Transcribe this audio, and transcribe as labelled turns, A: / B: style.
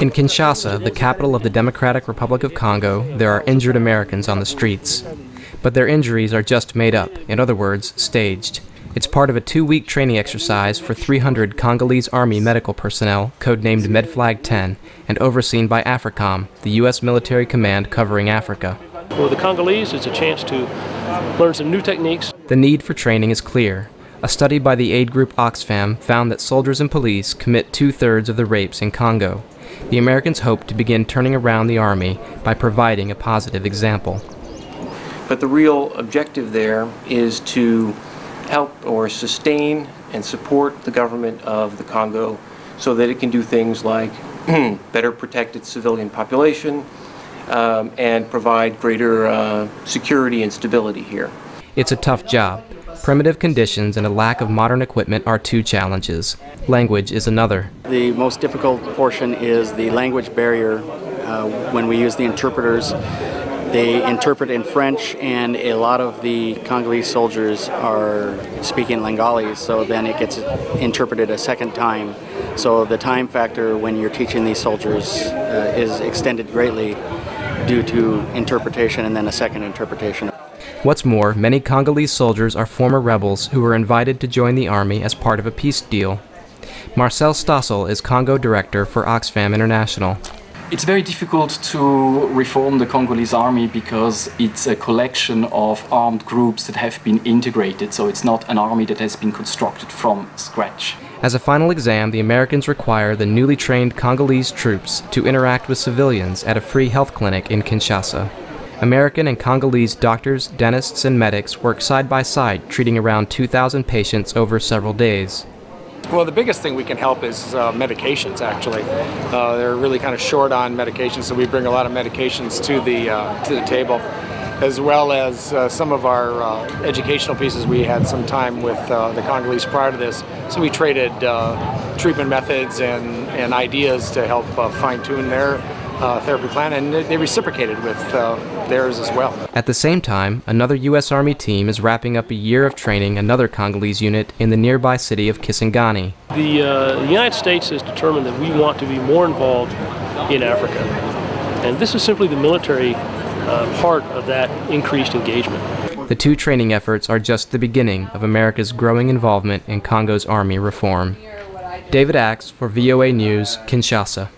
A: In Kinshasa, the capital of the Democratic Republic of Congo, there are injured Americans on the streets. But their injuries are just made up, in other words, staged. It's part of a 2-week training exercise for 300 Congolese Army medical personnel, codenamed Medflag 10, and overseen by AFRICOM, the U.S. military command covering Africa.
B: For the Congolese, it's a chance to learn some new techniques.
A: The need for training is clear. A study by the aid group Oxfam found that soldiers and police commit 2/3 of the rapes in Congo. The Americans hope to begin turning around the Army by providing a positive example.
C: But the real objective there is to help or sustain and support the government of the Congo so that it can do things like better protect its civilian population and provide greater security and stability here.
A: It's a tough job. Primitive conditions and a lack of modern equipment are two challenges. Language is another.
D: The most difficult portion is the language barrier. When we use the interpreters, they interpret in French, and a lot of the Congolese soldiers are speaking Lingala, so then it gets interpreted a second time. So the time factor when you're teaching these soldiers is extended greatly due to interpretation and then a second interpretation.
A: What's more, many Congolese soldiers are former rebels who were invited to join the Army as part of a peace deal. Marcel Stossel is Congo director for Oxfam International.
E: It's very difficult to reform the Congolese army because it's a collection of armed groups that have been integrated, so it's not an army that has been constructed from scratch.
A: As a final exam, the Americans require the newly trained Congolese troops to interact with civilians at a free health clinic in Kinshasa. American and Congolese doctors, dentists, and medics work side by side, treating around 2,000 patients over several days.
F: Well, the biggest thing we can help is medications, actually. They're really kind of short on medications, so we bring a lot of medications to the table, as well as some of our educational pieces. We had some time with the Congolese prior to this, so we traded treatment methods and ideas to help fine-tune their therapy plan, and they reciprocated with theirs as well.
A: At the same time, another U.S. Army team is wrapping up a year of training another Congolese unit in the nearby city of Kisangani.
B: The United States has determined that we want to be more involved in Africa, and this is simply the military part of that increased engagement.
A: The two training efforts are just the beginning of America's growing involvement in Congo's Army reform. David Axe for VOA News, Kinshasa.